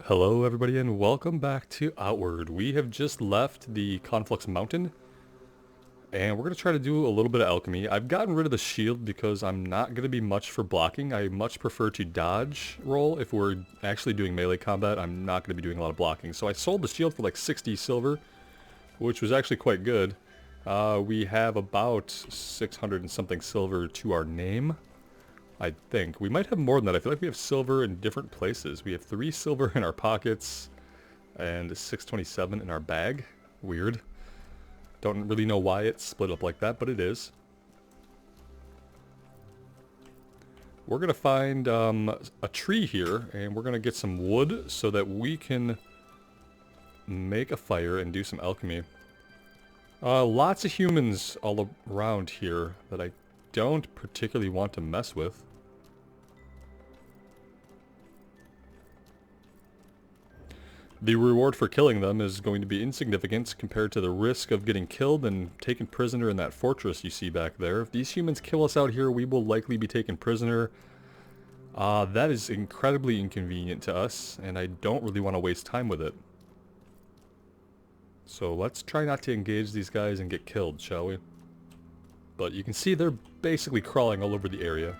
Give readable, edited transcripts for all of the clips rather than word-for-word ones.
Hello everybody and welcome back to Outward. We have just left the Conflux Mountain and we're going to try to do a little bit of alchemy. I've gotten rid of the shield because I'm not going to be much for blocking. I much prefer to dodge roll. If we're actually doing melee combat, I'm not going to be doing a lot of blocking. So I sold the shield for like 60 silver, which was actually quite good. We have about 600 and something silver to our name. I think. We might have more than that. I feel like we have silver in different places. We have 3 silver in our pockets and 627 in our bag. Weird. Don't really know why it's split up like that, but it is. We're going to find a tree here, and we're going to get some wood so that we can make a fire and do some alchemy. Lots of humans all around here that I don't particularly want to mess with. The reward for killing them is going to be insignificant compared to the risk of getting killed and taken prisoner in that fortress you see back there. If these humans kill us out here, we will likely be taken prisoner. That is incredibly inconvenient to us, and I don't really want to waste time with it. So let's try not to engage these guys and get killed, shall we? But you can see they're basically crawling all over the area.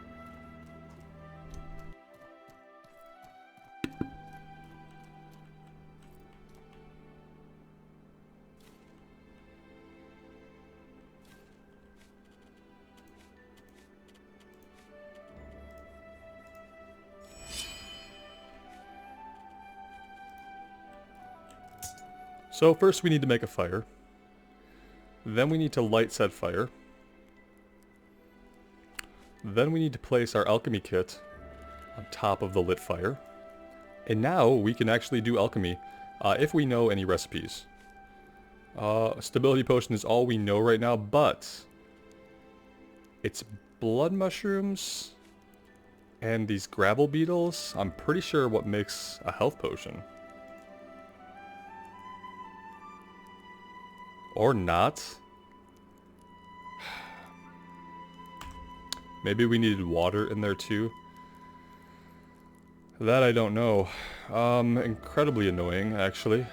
So first we need to make a fire. Then we need to light said fire. Then we need to place our alchemy kit on top of the lit fire. And now we can actually do alchemy if we know any recipes. Stability potion is all we know right now, but it's blood mushrooms and these gravel beetles. I'm pretty sure what makes a health potion. Or not. Maybe we needed water in there too. That I don't know. Incredibly annoying, actually.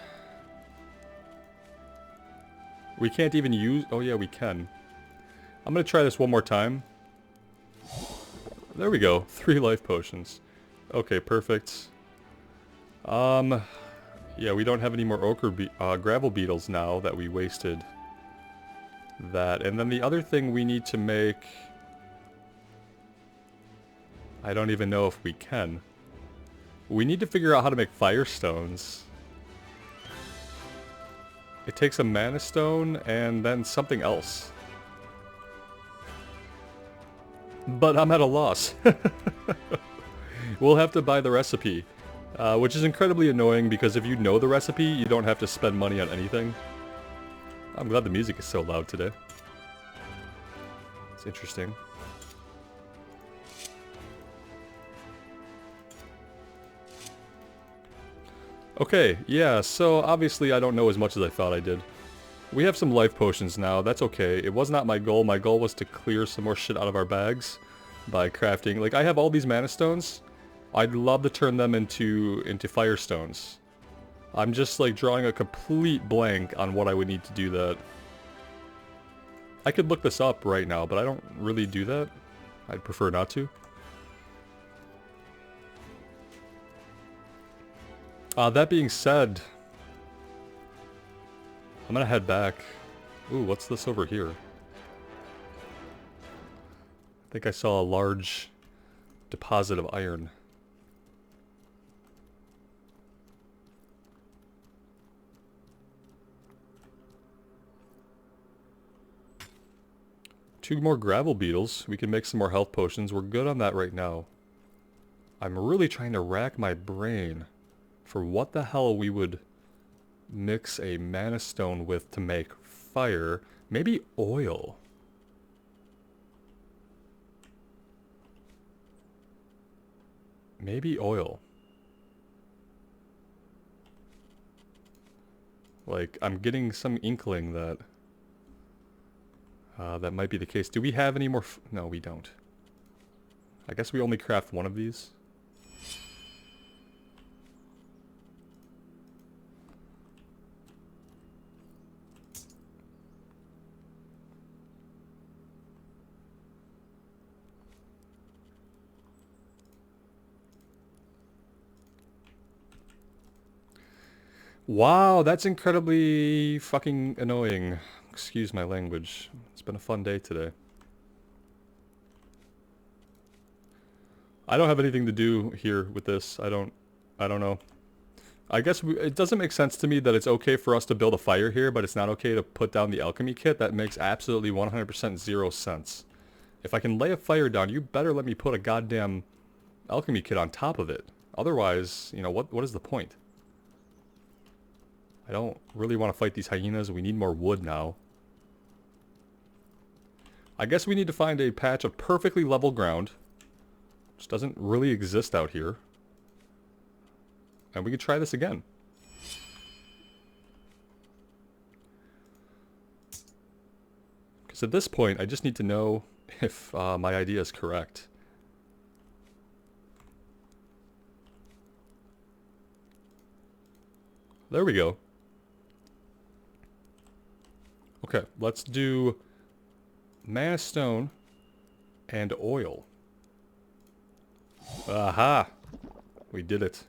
We can't even use... Oh yeah, we can. I'm gonna try this one more time. There we go. 3 life potions. Okay, perfect. Yeah, we don't have any more gravel beetles now that we wasted that. And then the other thing we need to make... I don't even know if we can. We need to figure out how to make firestones. It takes a mana stone and then something else. But I'm at a loss. We'll have to buy the recipe. Which is incredibly annoying because if you know the recipe, you don't have to spend money on anything. I'm glad the music is so loud today. It's interesting. Okay, yeah, so obviously I don't know as much as I thought I did. We have some life potions now, that's okay. It was not my goal. My goal was to clear some more shit out of our bags by crafting. Like, I have all these mana stones. I'd love to turn them into firestones. I'm just like drawing a complete blank on what I would need to do that. I could look this up right now, but I don't really do that. I'd prefer not to. That being said, I'm gonna head back. Ooh, what's this over here? I think I saw a large deposit of iron. Two more gravel beetles. We can make some more health potions. We're good on that right now. I'm really trying to rack my brain for what the hell we would mix a mana stone with to make fire. Maybe oil. Maybe oil. Like, I'm getting some inkling that that might be the case. Do we have any more? No, we don't. I guess we only craft one of these. Wow, that's incredibly fucking annoying. Excuse my language. It's been a fun day today. I don't have anything to do here with this. I don't know. I guess it doesn't make sense to me that it's okay for us to build a fire here, but it's not okay to put down the alchemy kit. That makes absolutely 100% zero sense. If I can lay a fire down, you better let me put a goddamn alchemy kit on top of it. Otherwise, you know, what is the point? I don't really want to fight these hyenas. We need more wood now. I guess we need to find a patch of perfectly level ground, which doesn't really exist out here. And we could try this again. Because at this point, I just need to know if my idea is correct. There we go. Okay, let's do mana stone and oil. Aha! We did it.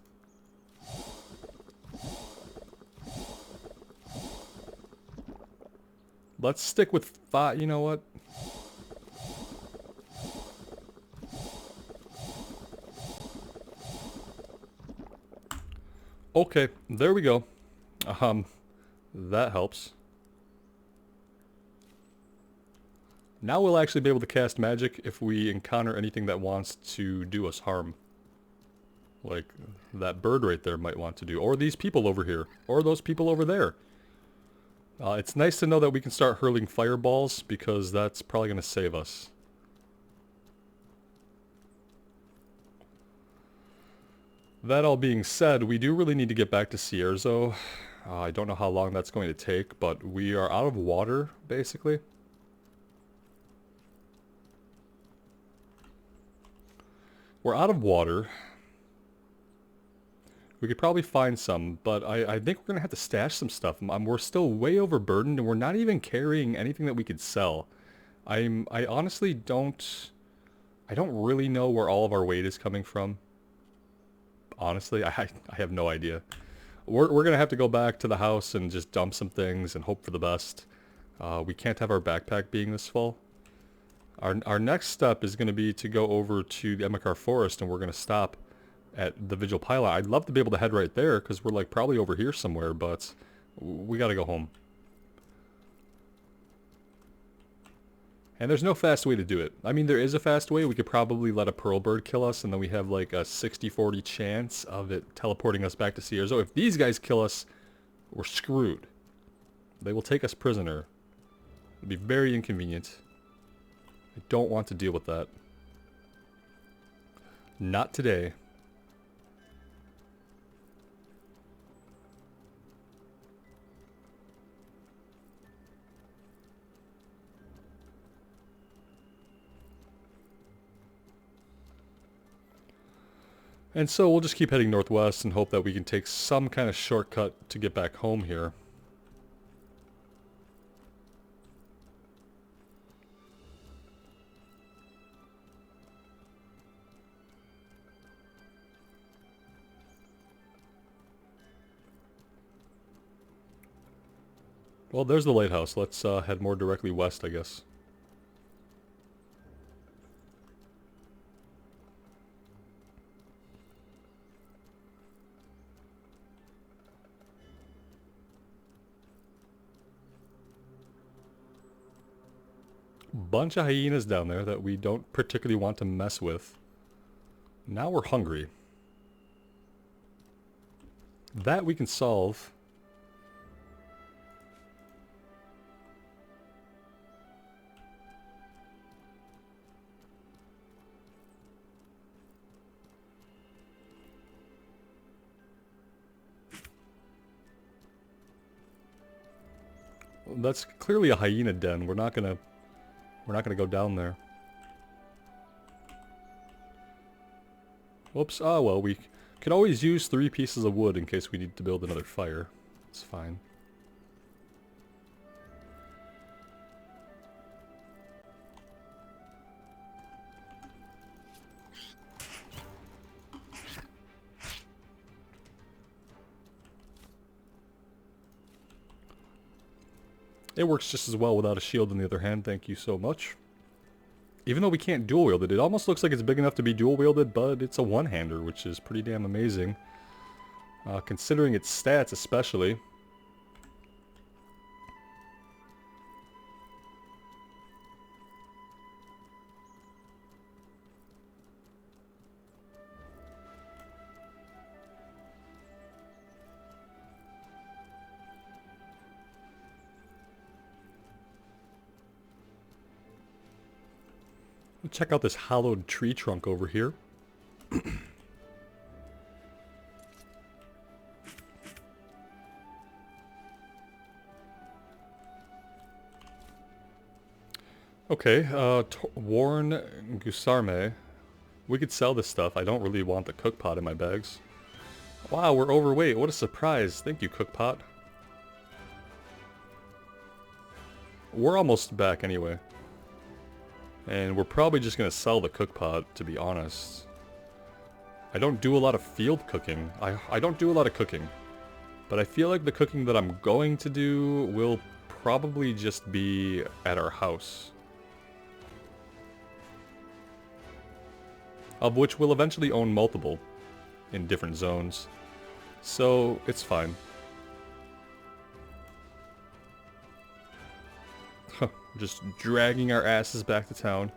Let's stick with five. You know what? Okay, there we go. That helps. Now we'll actually be able to cast magic if we encounter anything that wants to do us harm. Like that bird right there might want to do. Or these people over here. Or those people over there. It's nice to know that we can start hurling fireballs, because that's probably going to save us. That all being said, we do really need to get back to Cierzo. I don't know how long that's going to take, but we are out of water, basically. We're out of water. We could probably find some, but I think we're going to have to stash some stuff. We're still way overburdened, and we're not even carrying anything that we could sell. I honestly don't... I don't really know where all of our weight is coming from. Honestly, I have no idea. We're going to have to go back to the house and just dump some things and hope for the best. We can't have our backpack being this full. Our next step is going to be to go over to the Emekar Forest, and we're going to stop at the Vigil Pylon. I'd love to be able to head right there, because we're like probably over here somewhere, but we got to go home. And there's no fast way to do it. I mean, there is a fast way. We could probably let a pearl bird kill us, and then we have like a 60-40 chance of it teleporting us back to Cierzo. If these guys kill us, we're screwed. They will take us prisoner. It'd be very inconvenient. I don't want to deal with that. Not today. And so we'll just keep heading northwest and hope that we can take some kind of shortcut to get back home here. Well, there's the lighthouse. Let's head more directly west, I guess. Bunch of hyenas down there that we don't particularly want to mess with. Now we're hungry. That we can solve. That's clearly a hyena den. We're not gonna go down there. Whoops. Ah, well, we can always use 3 pieces of wood in case we need to build another fire. It's fine. It works just as well without a shield on the other hand, thank you so much. Even though we can't dual wield it, it almost looks like it's big enough to be dual wielded, but it's a one-hander, which is pretty damn amazing. Considering its stats especially. Check out this hollowed tree trunk over here. Okay, worn Gusarme. We could sell this stuff. I don't really want the cookpot in my bags. Wow, we're overweight. What a surprise. Thank you, cookpot. We're almost back anyway. And we're probably just going to sell the cookpot, to be honest. I don't do a lot of field cooking. I don't do a lot of cooking. But I feel like the cooking that I'm going to do will probably just be at our house. Of which we'll eventually own multiple in different zones. So, it's fine. Just dragging our asses back to town.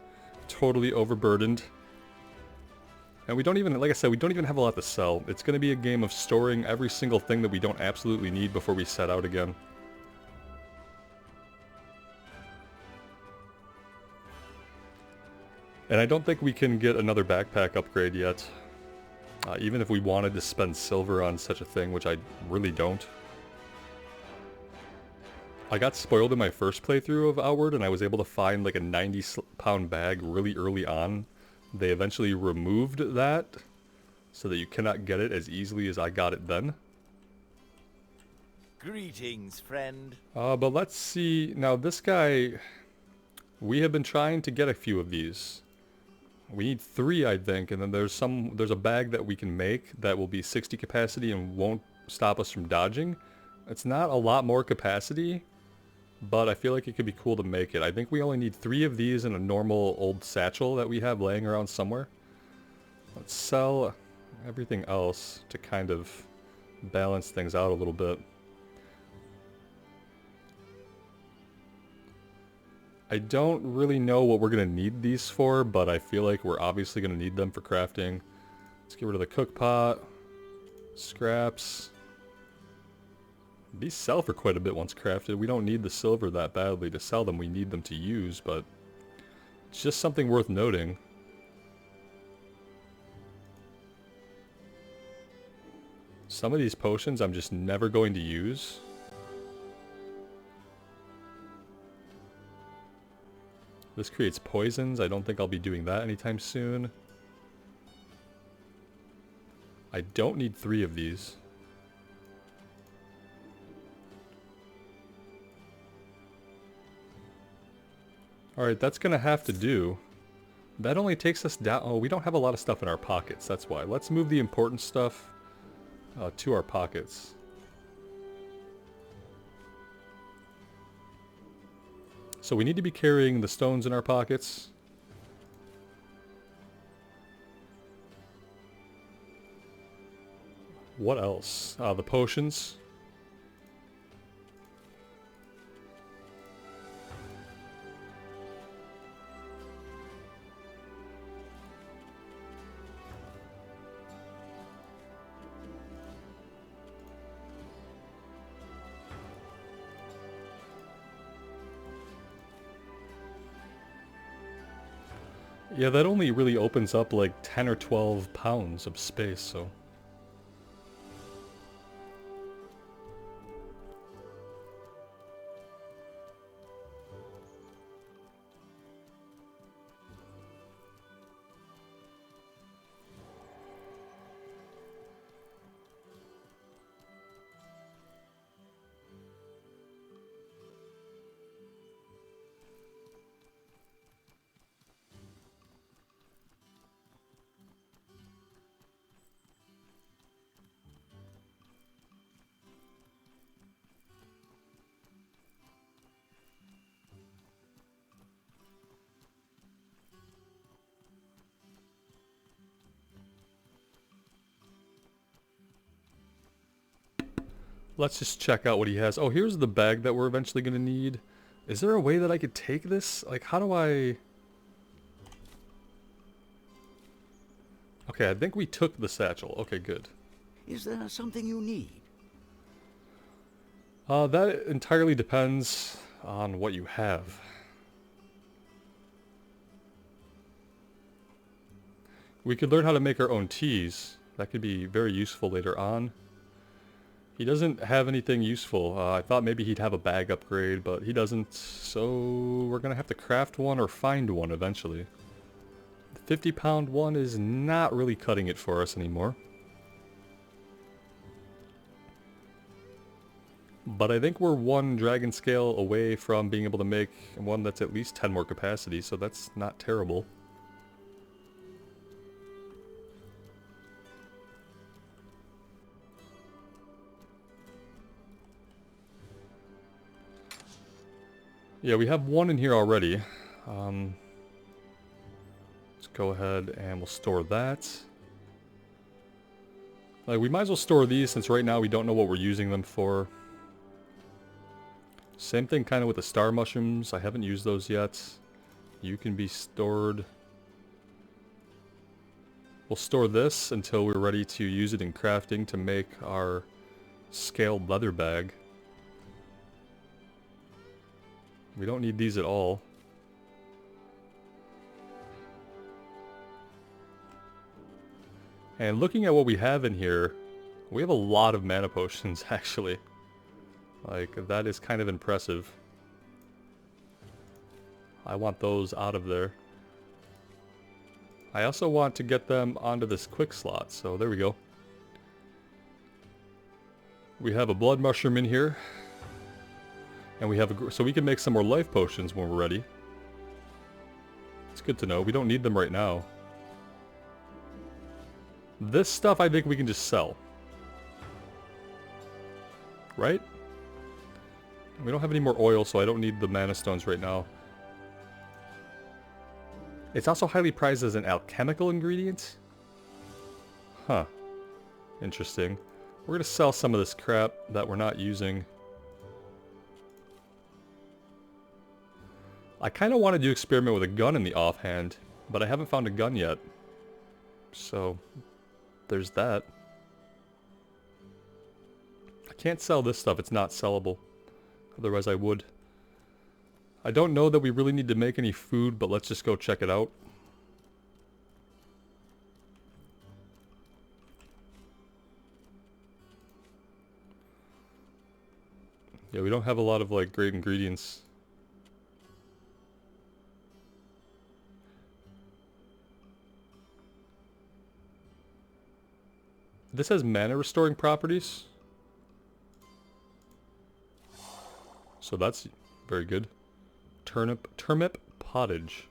Totally overburdened. And we don't even, like I said, we don't even have a lot to sell. It's going to be a game of storing every single thing that we don't absolutely need before we set out again. And I don't think we can get another backpack upgrade yet. Even if we wanted to spend silver on such a thing, which I really don't. I got spoiled in my first playthrough of Outward, and I was able to find like a 90-pound bag really early on. They eventually removed that, so that you cannot get it as easily as I got it then. Greetings, friend. But let's see. Now this guy, we have been trying to get a few of these. We need 3, I think, and then there's a bag that we can make that will be 60 capacity and won't stop us from dodging. It's not a lot more capacity, but I feel like it could be cool to make it. I think we only need 3 of these in a normal old satchel that we have laying around somewhere. Let's sell everything else to kind of balance things out a little bit. I don't really know what we're going to need these for, but I feel like we're obviously going to need them for crafting. Let's get rid of the cook pot. Scraps. These sell for quite a bit once crafted. We don't need the silver that badly to sell them. We need them to use, but it's just something worth noting. Some of these potions I'm just never going to use. This creates poisons. I don't think I'll be doing that anytime soon. I don't need 3 of these. Alright, that's gonna have to do. That only takes us down. Oh, we don't have a lot of stuff in our pockets, that's why. Let's move the important stuff to our pockets. So we need to be carrying the stones in our pockets. What else? The potions. Yeah, that only really opens up like 10 or 12 pounds of space, so... Let's just check out what he has. Oh, here's the bag that we're eventually going to need. Is there a way that I could take this? Like, how do I... Okay, I think we took the satchel. Okay, good. Is there something you need? That entirely depends on what you have. We could learn how to make our own teas. That could be very useful later on. He doesn't have anything useful. I thought maybe he'd have a bag upgrade, but he doesn't. So we're going to have to craft one or find one eventually. The 50-pound one is not really cutting it for us anymore. But I think we're one dragon scale away from being able to make one that's at least 10 more capacity, so that's not terrible. Yeah, we have one in here already. Let's go ahead and we'll store that. Like, we might as well store these since right now we don't know what we're using them for. Same thing kind of with the star mushrooms. I haven't used those yet. You can be stored. We'll store this until we're ready to use it in crafting to make our scaled leather bag. We don't need these at all. And looking at what we have in here, we have a lot of mana potions actually. Like, that is kind of impressive. I want those out of there. I also want to get them onto this quick slot, so there we go. We have a blood mushroom in here. And we have so we can make some more life potions when we're ready. It's good to know. We don't need them right now. This stuff I think we can just sell. Right? We don't have any more oil, so I don't need the mana stones right now. It's also highly prized as an alchemical ingredient. Huh. Interesting. We're going to sell some of this crap that we're not using. I kind of wanted to experiment with a gun in the offhand, but I haven't found a gun yet. So, there's that. I can't sell this stuff, it's not sellable. Otherwise I would. I don't know that we really need to make any food, but let's just go check it out. Yeah, we don't have a lot of, like, great ingredients. This has mana restoring properties. So that's very good. Turnip pottage.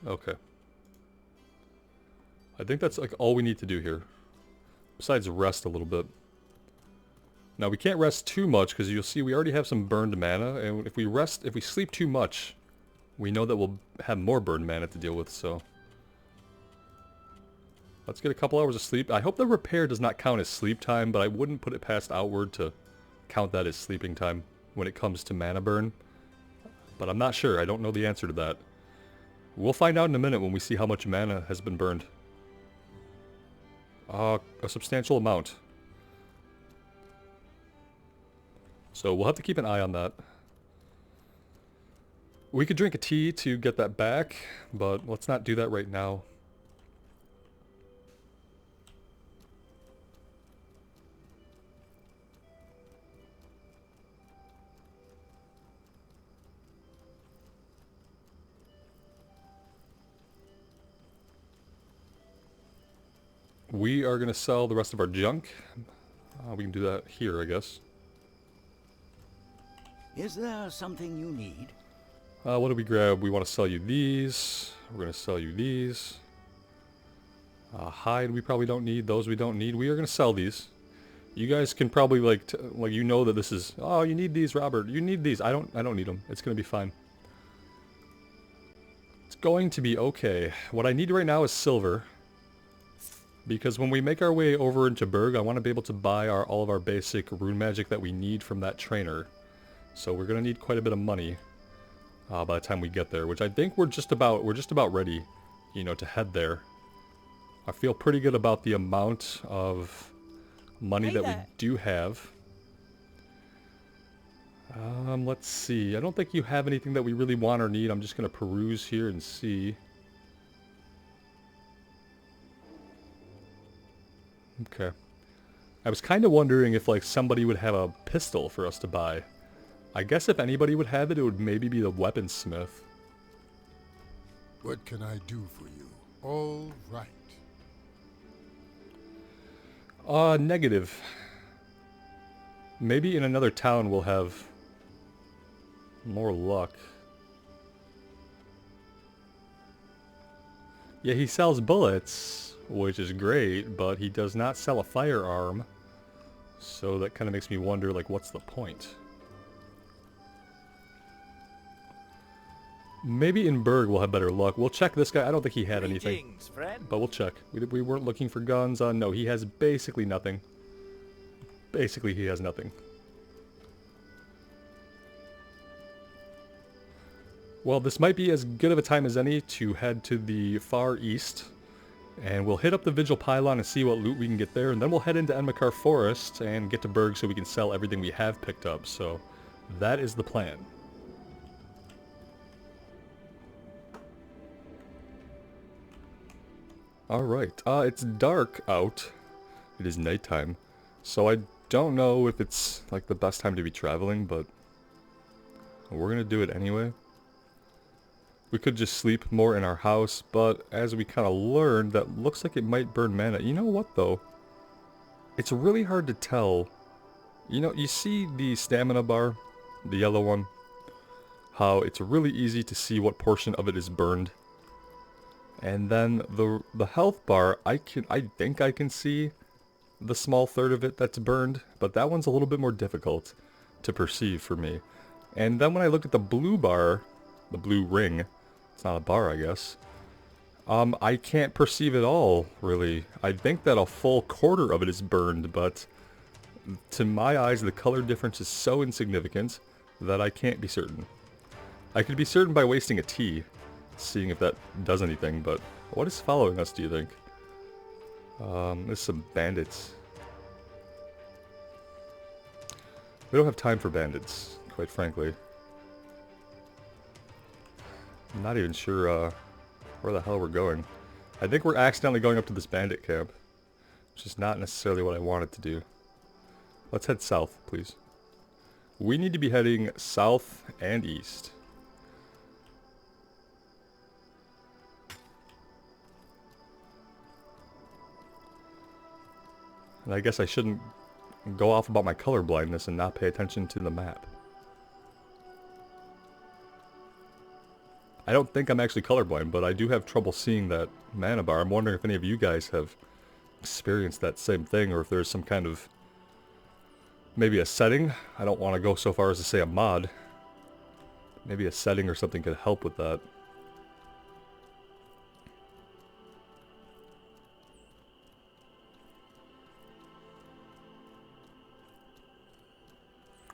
Okay. I think that's like all we need to do here. Besides rest a little bit. Now we can't rest too much because you'll see we already have some burned mana, and if we sleep too much, we know that we'll have more burned mana to deal with, so. Let's get a couple hours of sleep. I hope the repair does not count as sleep time, but I wouldn't put it past Outward to count that as sleeping time when it comes to mana burn. But I'm not sure. I don't know the answer to that. We'll find out in a minute when we see how much mana has been burned. A substantial amount. So we'll have to keep an eye on that. We could drink a tea to get that back, but let's not do that right now. We are going to sell the rest of our junk. We can do that here, I guess. Is there something you need? What do we grab? We want to sell you these. We're going to sell you these. Hide we probably don't need. Those we don't need. We are going to sell these. You guys can probably like you know that this is, oh, you need these, Robert. You need these. I don't need them. It's going to be fine. It's going to be okay. What I need right now is silver. Because when we make our way over into Berg, I want to be able to buy all of our basic rune magic that we need from that trainer. So we're going to need quite a bit of money by the time we get there, which I think we're just about ready, you know, to head there. I feel pretty good about the amount of money that we do have. Let's see. I don't think you have anything that we really want or need. I'm just going to peruse here and see. Okay. I was kind of wondering if, like, somebody would have a pistol for us to buy. I guess if anybody would have it, it would maybe be the weaponsmith. What can I do for you? All right. Negative. Maybe in another town we'll have more luck. Yeah, he sells bullets, which is great, but he does not sell a firearm. So that kind of makes me wonder, like, what's the point? Maybe in Berg we'll have better luck. We'll check this guy. I don't think he had anything. Friend. But we'll check. We weren't looking for guns. No, he has basically nothing. Basically, he has nothing. Well, this might be as good of a time as any to head to the far east. And we'll hit up the Vigil Pylon and see what loot we can get there. And then we'll head into Enmakar Forest and get to Berg so we can sell everything we have picked up. So that is the plan. Alright, it's dark out. It is nighttime. So I don't know if it's like the best time to be traveling, but we're gonna do it anyway. We could just sleep more in our house, but as we kind of learned, that looks like it might burn mana. You know what though? It's really hard to tell. You know, you see the stamina bar, the yellow one, how it's really easy to see what portion of it is burned. And then the health bar, I think I can see the small third of it that's burned, but that one's a little bit more difficult to perceive for me. And then when I look at the blue bar, the blue ring, it's not a bar, I guess, I can't perceive it all, really. I think that a full quarter of it is burned, but to my eyes, the color difference is so insignificant that I can't be certain. I could be certain by wasting a tea, seeing if that does anything, but what is following us, do you think? There's some bandits. We don't have time for bandits, quite frankly. I'm not even sure where the hell we're going. I think we're accidentally going up to this bandit camp, which is not necessarily what I wanted to do. Let's head south, please. We need to be heading south and east. And I guess I shouldn't go off about my color blindness and not pay attention to the map. I don't think I'm actually colorblind, but I do have trouble seeing that mana bar. I'm wondering if any of you guys have experienced that same thing, or if there's some kind of, maybe a setting. I don't want to go so far as to say a mod. Maybe a setting or something could help with that.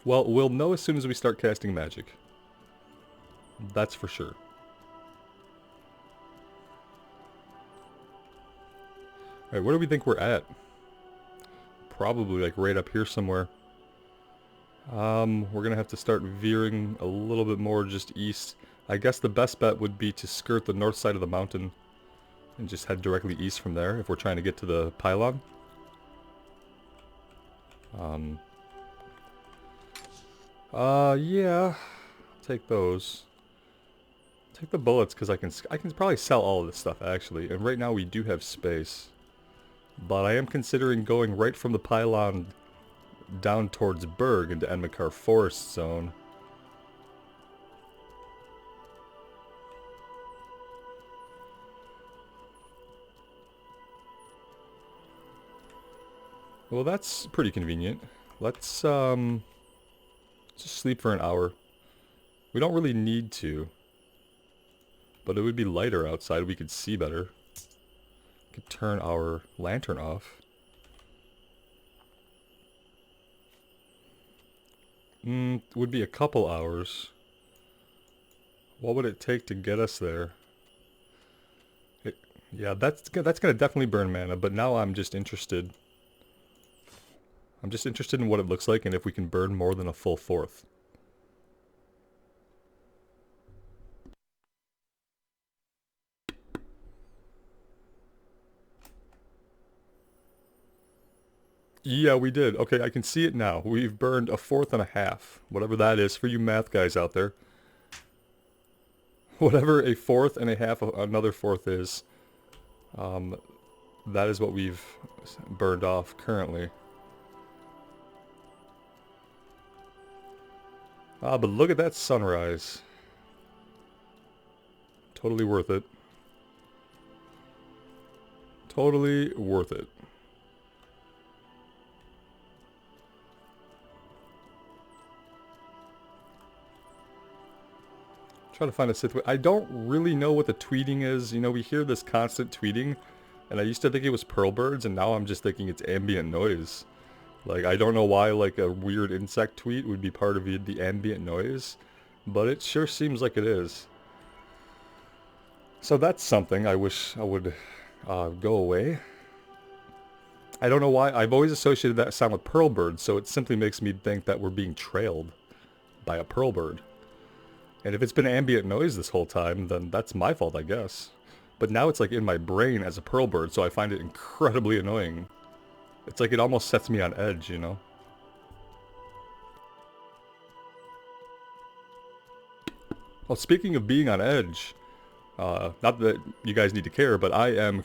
Well, we'll know as soon as we start casting magic. That's for sure. Alright, where do we think we're at? Probably like right up here somewhere. We're gonna have to start veering a little bit more just east. I guess the best bet would be to skirt the north side of the mountain and just head directly east from there if we're trying to get to the pylon. Yeah, take those. Take the bullets because I can probably sell all of this stuff actually, and right now we do have space. But I am considering going right from the pylon down towards Berg into Enmakar Forest Zone. Well, that's pretty convenient. Let's just sleep for an hour. We don't really need to, but it would be lighter outside. We could see better. could turn our lantern off. Would be a couple hours. What would it take to get us there? Yeah, that's gonna definitely burn mana, but now I'm just interested. I'm just interested in what it looks like and if we can burn more than a full fourth. Yeah, we did. Okay, I can see it now. We've burned a fourth and a half. Whatever that is for you math guys out there. Whatever a fourth and a half of another fourth is, that is what we've burned off currently. Ah, but look at that sunrise. Totally worth it. Totally worth it. Try to find a situation. I don't really know what the tweeting is. You know, we hear this constant tweeting, and I used to think it was pearl birds, and now I'm just thinking it's ambient noise. Like, I don't know why, like, a weird insect tweet would be part of the ambient noise, but it sure seems like it is. So that's something I wish I would go away. I don't know why. I've always associated that sound with pearl birds, so it simply makes me think that we're being trailed by a pearl bird. And if it's been ambient noise this whole time, then that's my fault, I guess. But now it's like in my brain as a pearl bird, so I find it incredibly annoying. It's like it almost sets me on edge, you know? Well, speaking of being on edge, not that you guys need to care, but I am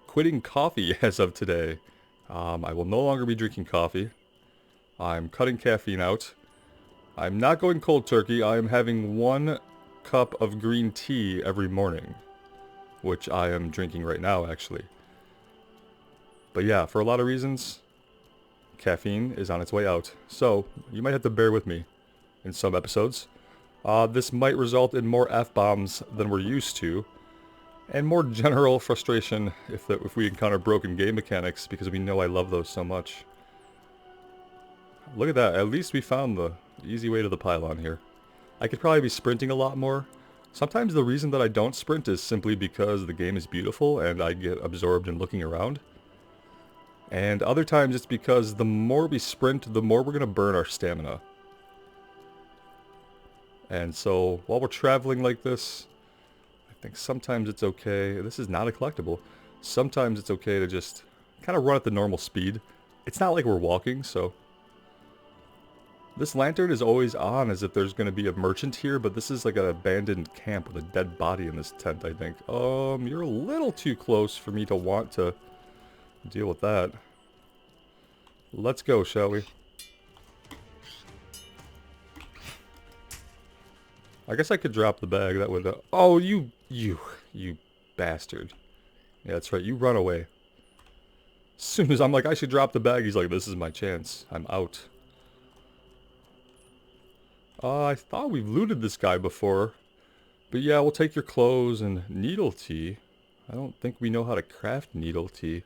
quitting coffee as of today. I will no longer be drinking coffee. I'm cutting caffeine out. I'm not going cold turkey. I am having 1 cup of green tea every morning, which I am drinking right now, actually. But yeah, for a lot of reasons, caffeine is on its way out. So, you might have to bear with me in some episodes. This might result in more F-bombs than we're used to, and more general frustration if we encounter broken game mechanics, because we know I love those so much. Look at that, at least we found the easy way to the pylon here. I could probably be sprinting a lot more. Sometimes the reason that I don't sprint is simply because the game is beautiful and I get absorbed in looking around. And other times it's because the more we sprint, the more we're going to burn our stamina. And so, while we're traveling like this, I think sometimes it's okay. This is not a collectible. Sometimes it's okay to just kind of run at the normal speed. It's not like we're walking, so... This lantern is always on as if there's going to be a merchant here, but this is like an abandoned camp with a dead body in this tent, I think. You're a little too close for me to want to deal with that. Let's go, shall we? I guess I could drop the bag, that would... Oh, you bastard. Yeah, that's right, you run away. As soon as I'm like, I should drop the bag, he's like, this is my chance. I'm out. I thought we've looted this guy before. But yeah, we'll take your clothes and needle tea. I don't think we know how to craft needle tea.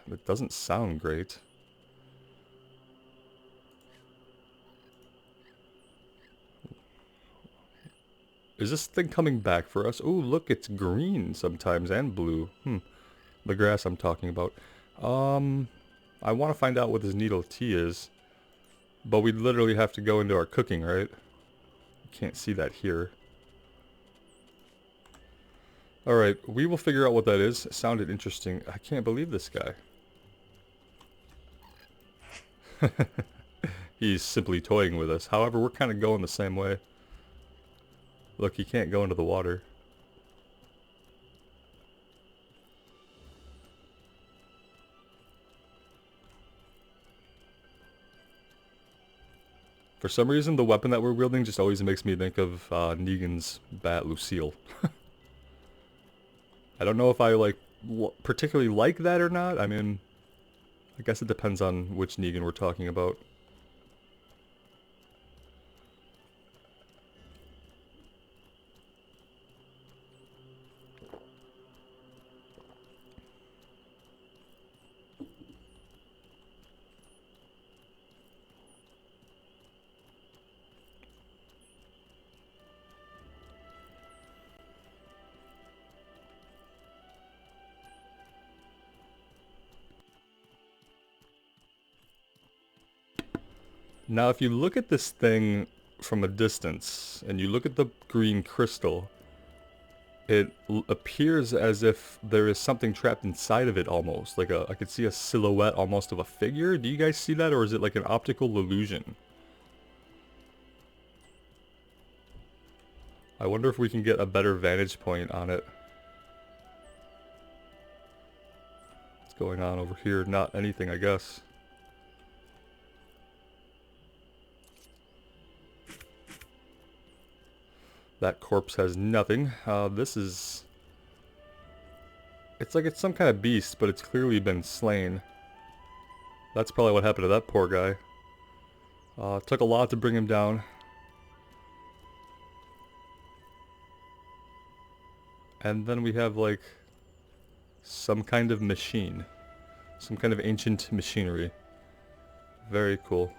That doesn't sound great. Is this thing coming back for us? Oh, look, it's green sometimes and blue. The grass I'm talking about. I want to find out what this needle tea is. But we literally have to go into our cooking, right? Can't see that here. Alright, we will figure out what that is. It sounded interesting. I can't believe this guy. He's simply toying with us. However, we're kind of going the same way. Look, he can't go into the water. For some reason, the weapon that we're wielding just always makes me think of Negan's bat, Lucille. I don't know if I particularly like that or not. I mean, I guess it depends on which Negan we're talking about. Now, if you look at this thing from a distance, and you look at the green crystal, it appears as if there is something trapped inside of it almost. Like I could see a silhouette almost of a figure. Do you guys see that, or is it like an optical illusion? I wonder if we can get a better vantage point on it. What's going on over here? Not anything, I guess. That corpse has nothing. This is... It's like it's some kind of beast, but it's clearly been slain. That's probably what happened to that poor guy. It took a lot to bring him down. And then we have like some kind of machine. Some kind of ancient machinery. Very cool.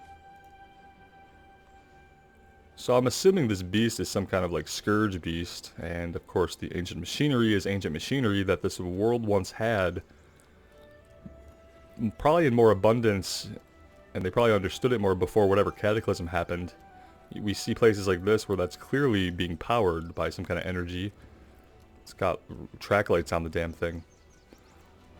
So I'm assuming this beast is some kind of like scourge beast, and of course the ancient machinery is ancient machinery that this world once had, probably in more abundance, and they probably understood it more before whatever cataclysm happened. We see places like this where that's clearly being powered by some kind of energy. It's got track lights on the damn thing.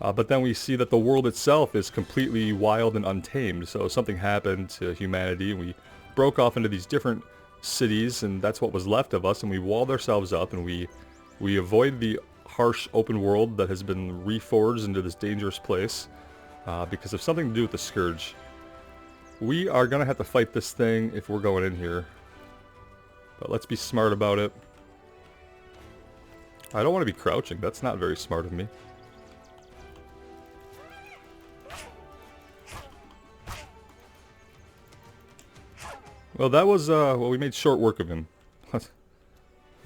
But then we see that the world itself is completely wild and untamed, so something happened to humanity, and we broke off into these different cities, and that's what was left of us, and we walled ourselves up, and we avoid the harsh open world that has been reforged into this dangerous place because of something to do with the scourge. We are gonna have to fight this thing if we're going in here, but let's be smart about it. I don't want to be crouching. That's not very smart of me. Well, that was, well, we made short work of him.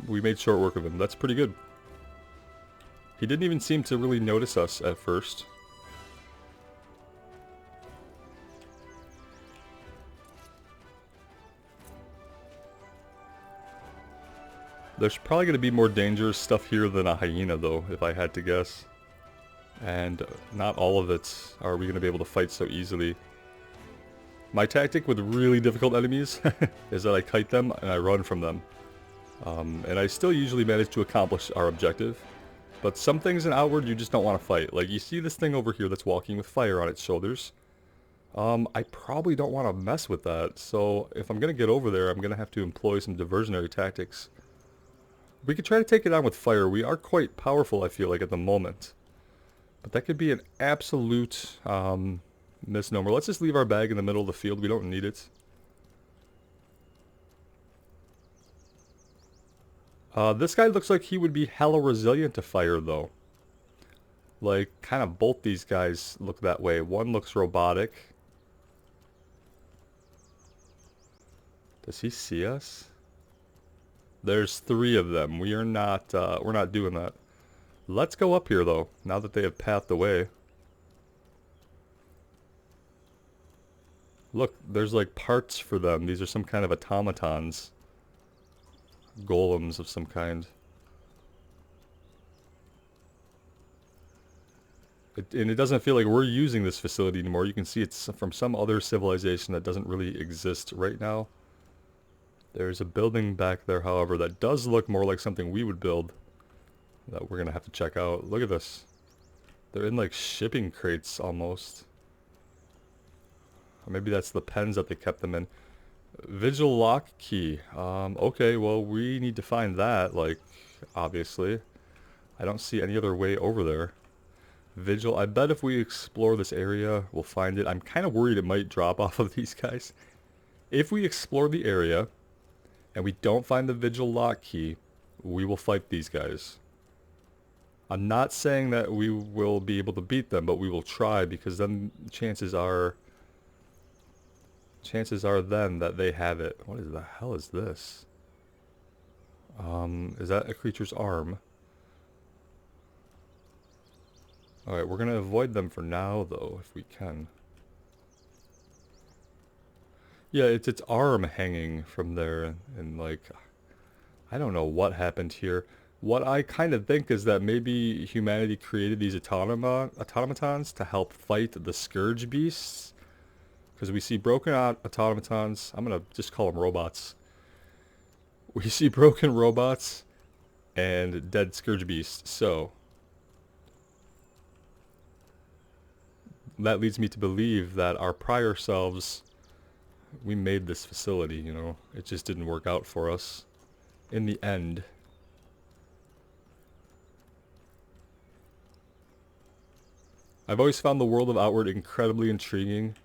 We made short work of him. That's pretty good. He didn't even seem to really notice us at first. There's probably going to be more dangerous stuff here than a hyena, though, if I had to guess. And not all of it are we going to be able to fight so easily. My tactic with really difficult enemies is that I kite them and I run from them. And I still usually manage to accomplish our objective. But some things in Outward you just don't want to fight. Like, you see this thing over here that's walking with fire on its shoulders. I probably don't want to mess with that. So if I'm going to get over there, I'm going to have to employ some diversionary tactics. We could try to take it on with fire. We are quite powerful, I feel like, at the moment. But that could be an absolute misnomer. Let's just leave our bag in the middle of the field. We don't need it. This guy looks like he would be hella resilient to fire, though. Like, kind of both these guys look that way. One looks robotic. Does he see us? There's 3 of them. We're not doing that. Let's go up here, though, now that they have pathed away. Look, there's like parts for them. These are some kind of automatons. Golems of some kind. And it doesn't feel like we're using this facility anymore. You can see it's from some other civilization that doesn't really exist right now. There's a building back there, however, that does look more like something we would build. That we're going to have to check out. Look at this. They're in like shipping crates almost. Or maybe that's the pens that they kept them in. Vigil lock key. Okay, well, we need to find that, like, obviously. I don't see any other way over there. Vigil, I bet if we explore this area, we'll find it. I'm kind of worried it might drop off of these guys. If we explore the area, and we don't find the Vigil lock key, we will fight these guys. I'm not saying that we will be able to beat them, but we will try, because then chances are then that they have it. What is the hell is this? Is that a creature's arm? Alright, we're gonna avoid them for now, though, if we can. Yeah, it's its arm hanging from there, and like, I don't know what happened here. What I kind of think is that maybe humanity created these automatons to help fight the scourge beasts. Because we see broken automatons. I'm going to just call them robots. We see broken robots and dead scourge beasts. So that leads me to believe that our prior selves, we made this facility, you know. It just didn't work out for us in the end. I've always found the world of Outward incredibly intriguing,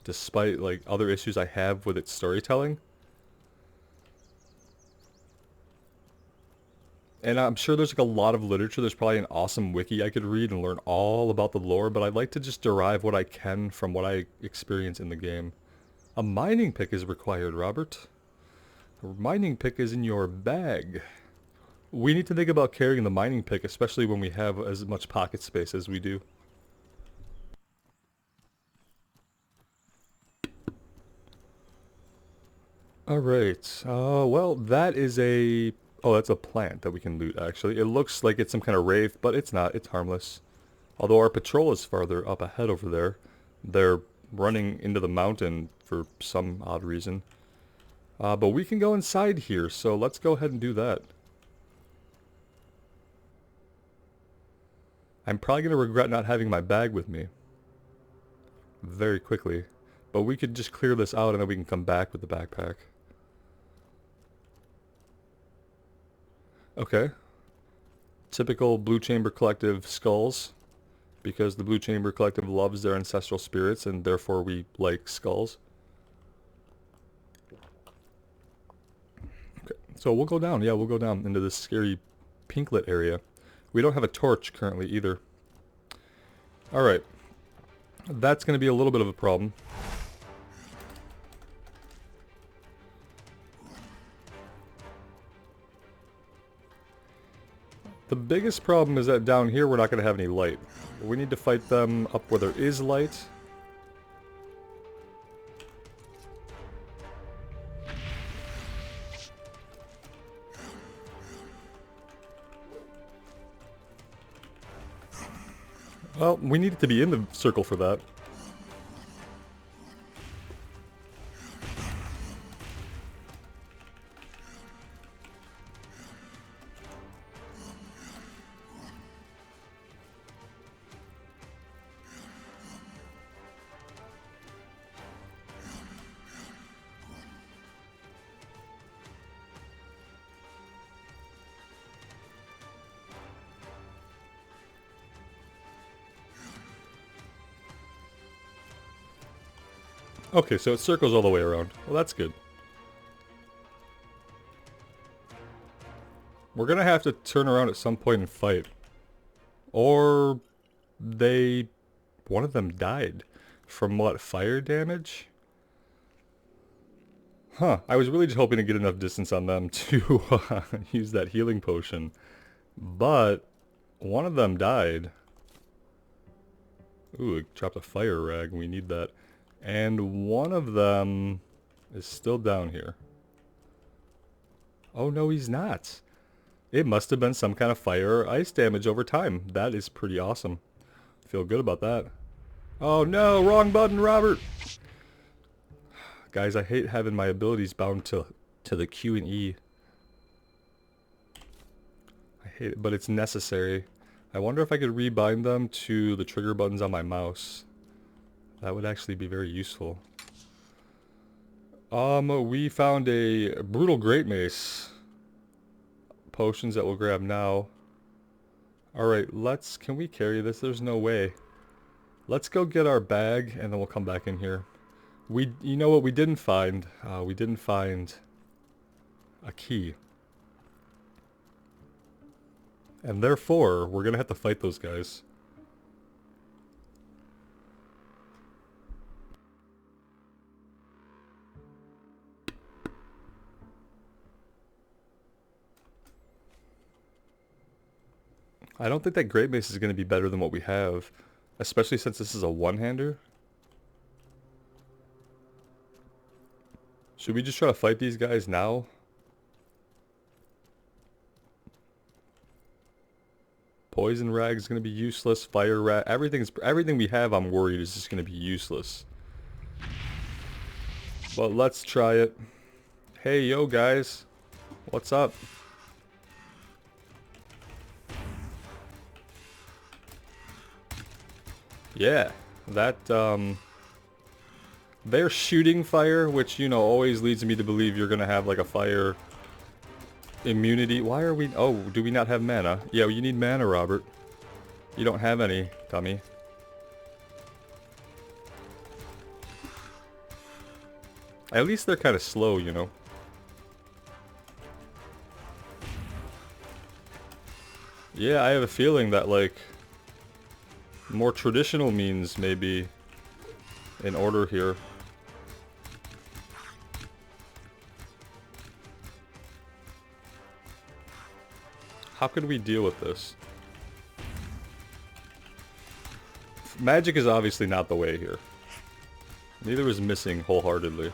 despite like other issues I have with its storytelling. And I'm sure there's like a lot of literature. There's probably an awesome wiki I could read and learn all about the lore, but I'd like to just derive what I can from what I experience in the game. A mining pick is required, Robert. A mining pick is in your bag. We need to think about carrying the mining pick, especially when we have as much pocket space as we do. Alright, well, that is a... Oh, that's a plant that we can loot, actually. It looks like it's some kind of wraith, but it's not. It's harmless. Although our patrol is farther up ahead over there. They're running into the mountain for some odd reason. But we can go inside here, so let's go ahead and do that. I'm probably going to regret not having my bag with me. Very quickly. But we could just clear this out and then we can come back with the backpack. Okay. Typical Blue Chamber Collective skulls. Because the Blue Chamber Collective loves their ancestral spirits and therefore we like skulls. Okay, so we'll go down. Yeah, we'll go down into this scary pinklet area. We don't have a torch currently either. Alright. That's going to be a little bit of a problem. The biggest problem is that down here we're not going to have any light. We need to fight them up where there is light. Well, we need it to be in the circle for that. Okay, so it circles all the way around. Well, that's good. We're gonna have to turn around at some point and fight. Or they... one of them died. From what, fire damage? Huh, I was really just hoping to get enough distance on them to use that healing potion. But one of them died. Ooh, it dropped a fire rag. We need that. And one of them is still down here. Oh no, he's not. It must have been some kind of fire or ice damage over time. That is pretty awesome. Feel good about that. Oh no, wrong button, Robert! Guys, I hate having my abilities bound to the Q and E. I hate it, but it's necessary. I wonder if I could rebind them to the trigger buttons on my mouse. That would actually be very useful. We found a brutal great mace. Potions that we'll grab now. Alright, can we carry this? There's no way. Let's go get our bag and then we'll come back in here. You know what we didn't find? We didn't find a key. And therefore, we're gonna have to fight those guys. I don't think that Great Mace is going to be better than what we have. Especially since this is a one-hander. Should we just try to fight these guys now? Poison rag is going to be useless. Fire rag, everything we have, I'm worried, is just going to be useless. But let's try it. Hey, yo, guys. What's up? Yeah, that, they're shooting fire, which, you know, always leads me to believe you're gonna have, like, a fire immunity. Why are we... Oh, do we not have mana? Yeah, you need mana, Robert. You don't have any, dummy. At least they're kind of slow, you know. Yeah, I have a feeling that, like, more traditional means may be in order here. How could we deal with this? Magic is obviously not the way here. Neither is missing wholeheartedly.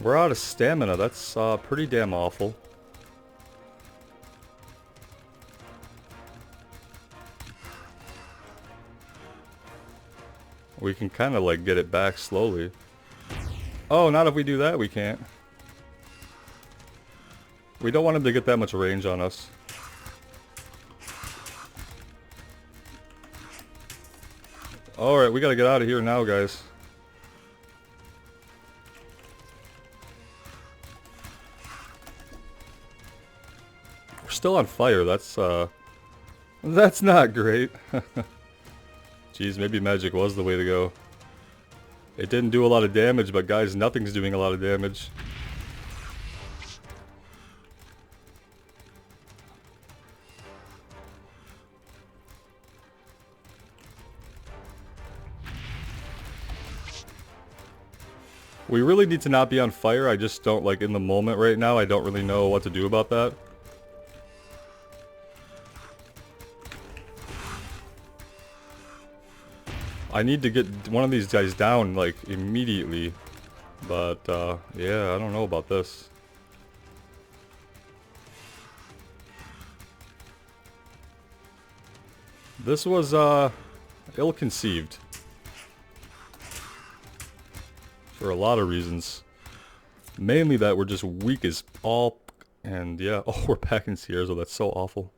We're out of stamina. That's pretty damn awful. We can kind of like get it back slowly. Oh, not if we do that, we can't. We don't want him to get that much range on us. Alright, we gotta get out of here now, guys. We're still on fire. That's not great. Jeez, maybe magic was the way to go. It didn't do a lot of damage, but guys, nothing's doing a lot of damage. We really need to not be on fire. I just don't, like, in the moment right now, I don't really know what to do about that. I need to get one of these guys down, like, immediately. But, yeah, I don't know about this. This was, ill-conceived. For a lot of reasons. Mainly that we're just weak as all... And, yeah, oh, we're back in Sierra, so that's so awful.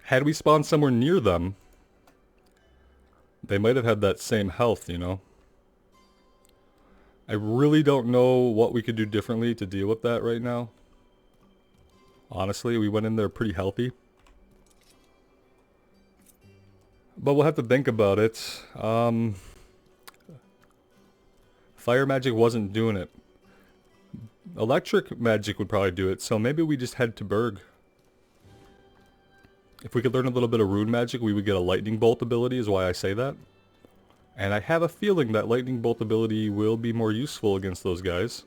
Had we spawned somewhere near them, they might have had that same health, you know? I really don't know what we could do differently to deal with that right now. Honestly, we went in there pretty healthy. But we'll have to think about it. Fire magic wasn't doing it. Electric magic would probably do it, so maybe we just head to Berg. If we could learn a little bit of rune magic, we would get a lightning bolt ability, is why I say that. And I have a feeling that lightning bolt ability will be more useful against those guys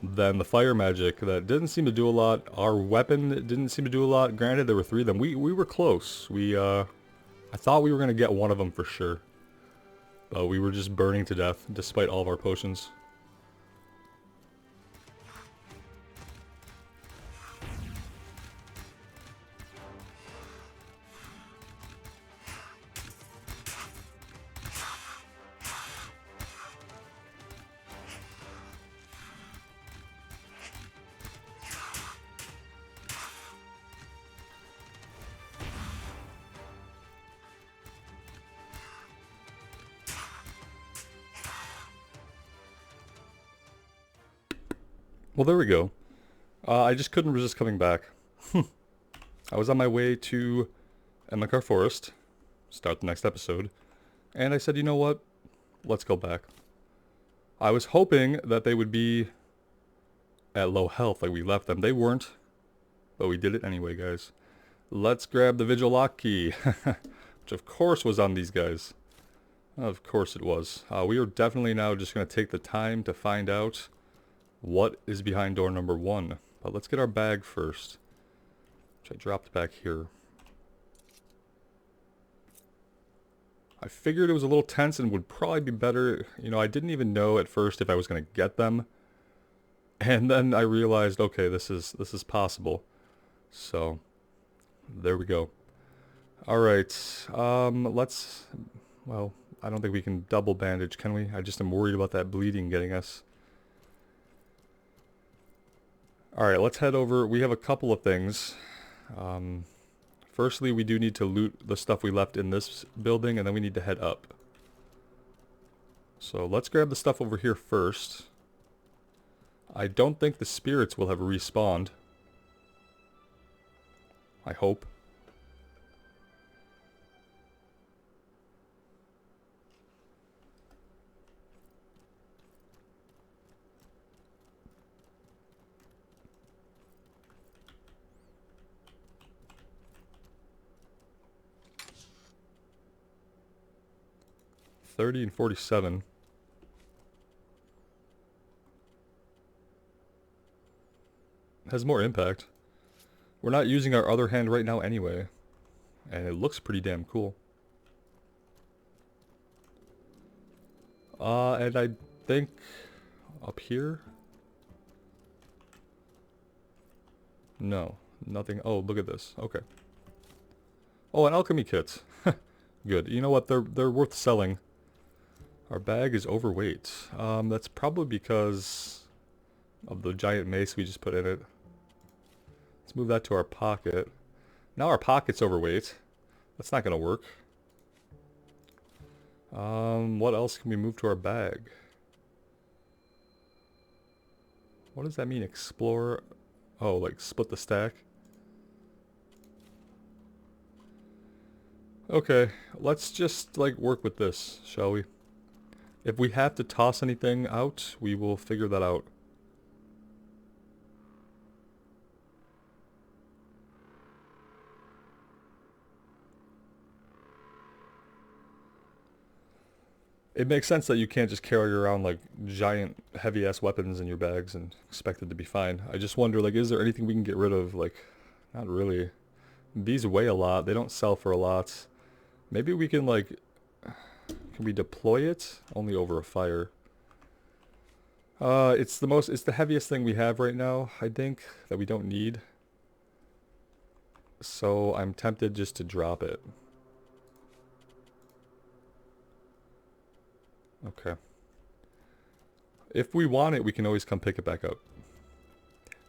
than the fire magic. That didn't seem to do a lot. Our weapon didn't seem to do a lot. Granted, there were 3 of them. We were close. I thought we were going to get one of them for sure. But we were just burning to death, despite all of our potions. Well, there we go. I just couldn't resist coming back. I was on my way to Emmakar Forest, start the next episode, and I said, you know what? Let's go back. I was hoping that they would be at low health like we left them. They weren't, but we did it anyway, guys. Let's grab the Vigil lock key. which of course was on these guys. Of course it was. We are definitely now just going to take the time to find out what is behind door number 1. But let's get our bag first, which I dropped back here. I figured it was a little tense and would probably be better. You know, I didn't even know at first if I was going to get them. And then I realized, okay, this is possible. So, there we go. Alright, let's... Well, I don't think we can double bandage, can we? I just am worried about that bleeding getting us. Alright, let's head over. We have a couple of things. Firstly, we do need to loot the stuff we left in this building, and then we need to head up. So let's grab the stuff over here first. I don't think the spirits will have respawned. I hope. $30 and $47. Has more impact. We're not using our other hand right now anyway. And it looks pretty damn cool. And I think up here? No, nothing. Oh, look at this. Okay. Oh, an alchemy kit. Good. You know what? They're worth selling. Our bag is overweight. That's probably because of the giant mace we just put in it. Let's move that to our pocket. Now our pocket's overweight. That's not gonna work. What else can we move to our bag? What does that mean? Explore? Oh, like split the stack? Okay, let's just like work with this, shall we? If we have to toss anything out, we will figure that out. It makes sense that you can't just carry around like giant heavy-ass weapons in your bags and expect it to be fine. I just wonder, like, is there anything we can get rid of? Like, not really. These weigh a lot. They don't sell for a lot. Maybe we can, like... Can we deploy it? Only over a fire. It's the heaviest thing we have right now, I think, that we don't need. So I'm tempted just to drop it. Okay. If we want it, we can always come pick it back up.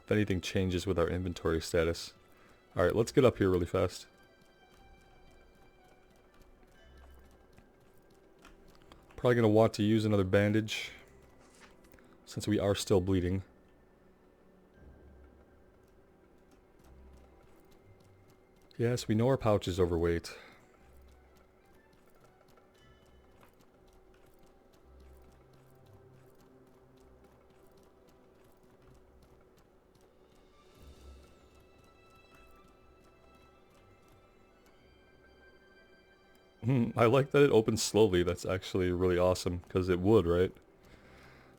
If anything changes with our inventory status. Alright, let's get up here really fast. Probably going to want to use another bandage, since we are still bleeding. Yes, we know our pouch is overweight. I like that it opens slowly. That's actually really awesome, because it would, right?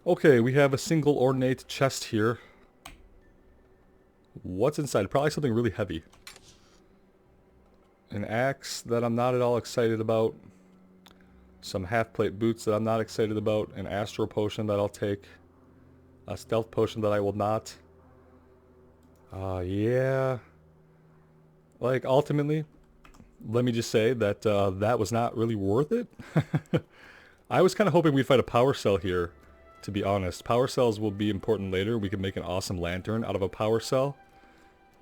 Okay, we have a single ornate chest here. What's inside? Probably something really heavy. An axe that I'm not at all excited about. Some half-plate boots that I'm not excited about. An astral potion that I'll take. A stealth potion that I will not. Yeah. Like, ultimately... Let me just say that that was not really worth it. I was kind of hoping we'd find a power cell here, to be honest. Power cells will be important later. We can make an awesome lantern out of a power cell.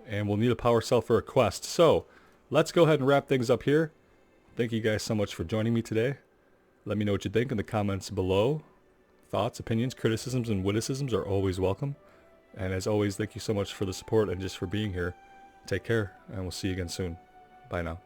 And we'll need a power cell for a quest. So, let's go ahead and wrap things up here. Thank you guys so much for joining me today. Let me know what you think in the comments below. Thoughts, opinions, criticisms, and witticisms are always welcome. And as always, thank you so much for the support and just for being here. Take care, and we'll see you again soon. Bye now.